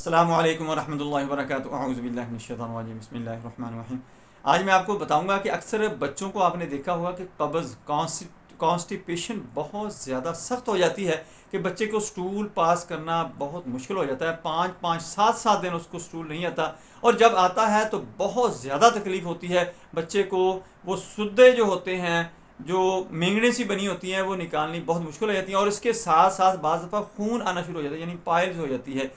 अस्सलामु अलैकुम वरहमतुल्लाहि वबरकातुहू अऊज़ु बिल्लाहि मिनश शैतानिर रजीम बिस्मिल्लाहिर रहमानिर रहीम। आज मैं आपको बताऊंगा कि अक्सर बच्चों को आपने देखा होगा कि कब्ज़ कॉन्स्टिपेशन बहुत ज़्यादा सख्त हो जाती है कि बच्चे को स्टूल पास करना बहुत मुश्किल हो जाता है। 5-5 7-7 दिन उसको स्टूल नहीं आता, और जब आता है तो बहुत ज़्यादा तकलीफ़ होती है बच्चे को। वो सुद्दे जो होते हैं, जो मेंगने सी बनी होती हैं, वो निकालनी बहुत मुश्किल हो जाती हैं, और इसके साथ साथ बाज़ दफ़ा खून आना शुरू हो जाता है, यानी पाइल्स हो जाती है,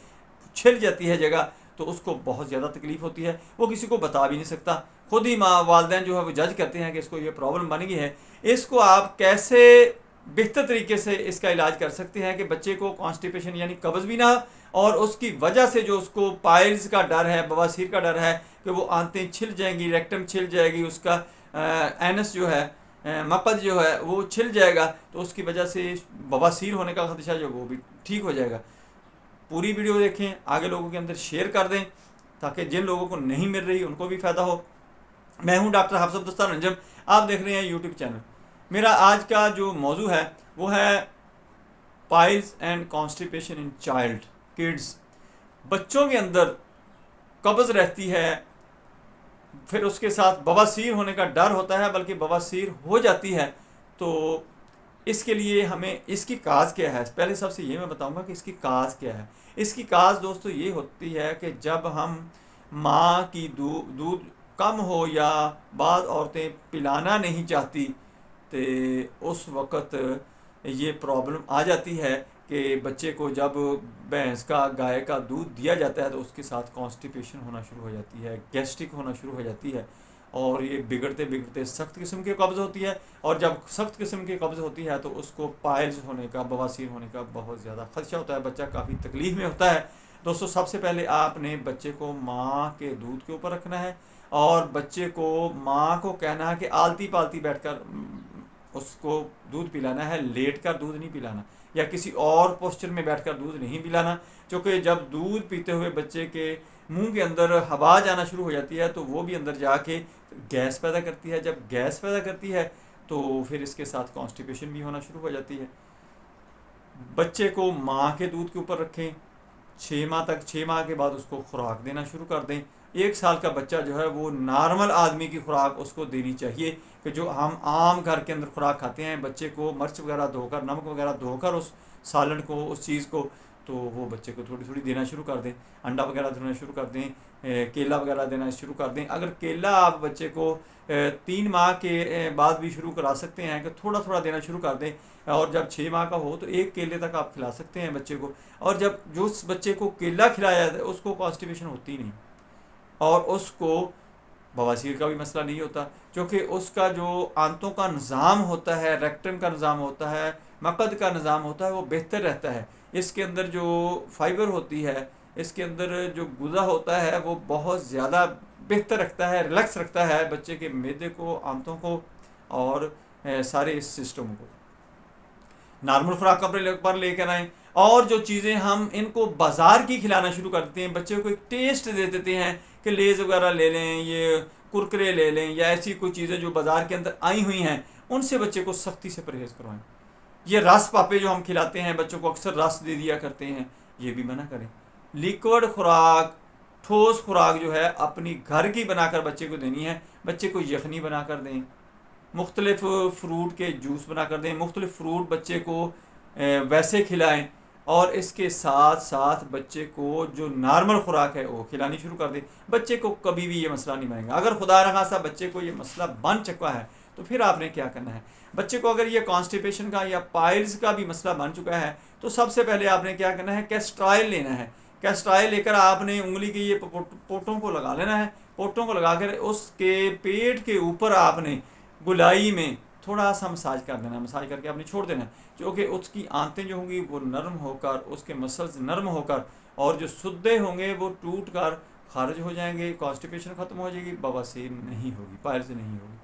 छिल जाती है जगह। तो उसको बहुत ज़्यादा तकलीफ़ होती है, वो किसी को बता भी नहीं सकता। खुद ही माँ वालदैन जो है वो जज करते हैं कि इसको ये प्रॉब्लम बन गई है। इसको आप कैसे बेहतर तरीके से इसका इलाज कर सकते हैं कि बच्चे को कॉन्स्टिपेशन यानी कब्ज़ भी ना, और उसकी वजह से जो उसको पाइल्स का डर है, बवासीर का डर है कि वो आंतें छिल जाएंगी, रेक्टम छिल जाएगी, उसका एनस जो है, मकद जो है वो छिल जाएगा, तो उसकी वजह से बवासीर होने का खदशा जो वो भी ठीक हो जाएगा। पूरी वीडियो देखें, आगे लोगों के अंदर शेयर कर दें ताकि जिन लोगों को नहीं मिल रही उनको भी फ़ायदा हो। मैं हूं डॉक्टर हफ्स अब्दुस्तार अंजम, आप देख रहे हैं यूट्यूब चैनल। मेरा आज का जो मौजू है वो है piles and constipation in child kids. बच्चों के अंदर कब्ज़ रहती है, फिर उसके साथ बवासीर होने का डर होता है, बल्कि बवासीर हो जाती है। तो इसके लिए हमें इसकी काज क्या है, पहले सबसे ये मैं बताऊंगा कि इसकी काज क्या है। इसकी काज दोस्तों ये होती है कि जब हम माँ की दूध कम हो, या बाद औरतें पिलाना नहीं चाहती, तो उस वक़्त ये प्रॉब्लम आ जाती है कि बच्चे को जब भैंस का, गाय का दूध दिया जाता है तो उसके साथ कॉन्स्टिपेशन होना शुरू हो जाती है, गैस्ट्रिक होना शुरू हो जाती है, और ये बिगड़ते बिगड़ते सख्त किस्म की कब्ज़ होती है। और जब सख्त किस्म की कब्ज़ होती है तो उसको पाइल्स होने का, बवासीर होने का बहुत ज़्यादा खदशा होता है, बच्चा काफ़ी तकलीफ़ में होता है। दोस्तों, सबसे पहले आपने बच्चे को माँ के दूध के ऊपर रखना है, और बच्चे को माँ को कहना है कि आलती पालती बैठकर उसको दूध पिलाना है, लेट कर दूध नहीं पिलाना, या किसी और पोस्चर में बैठकर दूध नहीं पिलाना। क्योंकि जब दूध पीते हुए बच्चे के मुंह के अंदर हवा जाना शुरू हो जाती है तो वो भी अंदर जाके गैस पैदा करती है। जब गैस पैदा करती है तो फिर इसके साथ कॉन्स्टिपेशन भी होना शुरू हो जाती है। बच्चे को माँ के दूध के ऊपर रखें 6 माह तक। 6 माह के बाद उसको खुराक देना शुरू कर दें। 1 साल का बच्चा जो है वो नॉर्मल आदमी की खुराक उसको देनी चाहिए, कि जो हम आम घर के अंदर खुराक खाते हैं। बच्चे को मिर्च वगैरह धोकर, नमक वगैरह धोकर उस सालन को, उस चीज़ को, तो वो बच्चे को थोड़ी थोड़ी देना शुरू कर दें। अंडा वगैरह देना शुरू कर दें, केला वगैरह देना शुरू कर दें। अगर केला आप बच्चे को 3 माह के बाद भी शुरू करा सकते हैं कि थोड़ा थोड़ा देना शुरू कर दें, और जब 6 माह का हो तो 1 केले तक आप खिला सकते हैं बच्चे को। और जब जो उस बच्चे को केला खिलाया जाता है उसको कॉन्स्टिपेशन होती ही नहीं, और उसको बवासीर का भी मसला नहीं होता, क्योंकि उसका जो आंतों का निज़ाम होता है, रेक्टम का निज़ाम होता है, मकद का निज़ाम होता है, वो बेहतर रहता है। इसके अंदर जो फाइबर होती है, इसके अंदर जो गुदा होता है, वो बहुत ज़्यादा बेहतर रखता है, रिलैक्स रखता है बच्चे के मैदे को, आंतों को, और सारे इस सिस्टम को। नॉर्मल खुराक पर लेकर आएँ। और जो चीज़ें हम इनको बाज़ार की खिलाना शुरू कर देते हैं, बच्चे को एक टेस्ट दे देते हैं कि लेज़ वगैरह ले लें, ये कुरकुरे ले लें, या ऐसी कोई चीज़ें जो बाज़ार के अंदर आई हुई हैं, उनसे बच्चे को सख्ती से परहेज़ करवाएं। ये रस पापे जो हम खिलाते हैं बच्चों को, अक्सर रस दे दिया करते हैं, ये भी मना करें। लिक्विड खुराक, ठोस खुराक जो है अपनी घर की बनाकर बच्चे को देनी है। बच्चे को यखनी बना कर दें, मुख्तलिफ फ्रूट के जूस बना कर दें, मुख्तलिफ फ्रूट बच्चे को वैसे खिलाएं, और इसके साथ साथ बच्चे को जो नॉर्मल खुराक है वो खिलानी शुरू कर दें। बच्चे को कभी भी ये मसला नहीं बनेगा। अगर खुदा न खासा बच्चे को ये मसला बन चुका है तो फिर आपने क्या करना है। बच्चे को अगर ये कॉन्स्टिपेशन का या पाइल्स का भी मसला बन चुका है तो सबसे पहले आपने क्या करना है, कैस्ट्राइल लेना है। कैस्ट्राइल लेकर आपने उंगली के ये पोटों को लगा लेना है। पोटों को लगा कर उसके पेट के ऊपर आपने गुलाई में थोड़ा सा मसाज कर देना। मसाज करके आपने छोड़ देना, क्योंकि उसकी आंतें जो होंगी वो नरम होकर, उसके मसल्स नरम होकर, और जो सुद्दे होंगे वो टूट कर खारिज हो जाएंगे, कॉन्स्टिपेशन ख़त्म हो जाएगी, बवासीर नहीं होगी, पाइल्स नहीं होगी।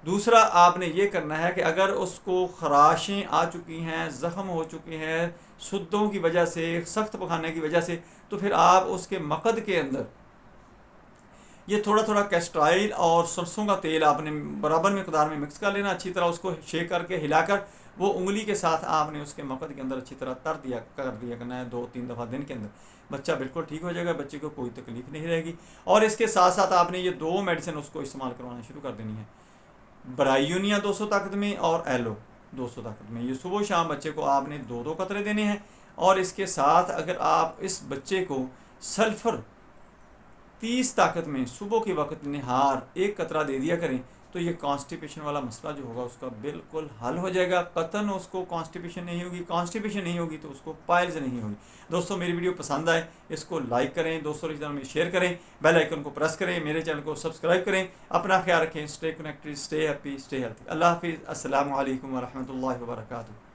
दूसरा आपने ये करना है कि अगर उसको खराशें आ चुकी हैं, ज़ख़म हो चुके हैं सुद्दों की वजह से, सख्त पखाने की वजह से, तो फिर आप उसके मकद के अंदर ये थोड़ा थोड़ा कैस्ट्राइल और सरसों का तेल आपने बराबर मकदार में मिक्स कर लेना। अच्छी तरह उसको शेक करके हिलाकर वो उंगली के साथ आपने उसके मकद के अंदर अच्छी तरह कर दिया करना है 2-3 दफ़ा दिन के अंदर, बच्चा बिल्कुल ठीक हो जाएगा, बच्चे को कोई तकलीफ नहीं रहेगी। और इसके साथ साथ आपने ये 2 मेडिसिन उसको इस्तेमाल करवाना शुरू कर देनी है, ब्रायूनिया 200 ताकत में और एलो 200 ताकत में। ये सुबह शाम बच्चे को आपने 2-2 कतरे देने हैं। और इसके साथ अगर आप इस बच्चे को सल्फ़र 30 ताकत में सुबह के वक्त निहार 1 कतरा दे दिया करें, तो ये कॉन्स्टिपेशन वाला मसला जो होगा उसका बिल्कुल हल हो जाएगा। कतन उसको कॉन्स्टिपेशन नहीं होगी तो उसको पाइल्स नहीं होगी। दोस्तों मेरी वीडियो पसंद आए इसको लाइक करें, दोस्तों रिश्तेदारों में शेयर करें, बेल आइकन को प्रेस करें, मेरे चैनल को सब्सक्राइब करें। अपना ख्याल रखें, stay connected, stay happy, stay healthy. अल्लाह हाफिज़। अस्सलामु अलैकुम व रहमतुल्लाहि व बरकातुहू।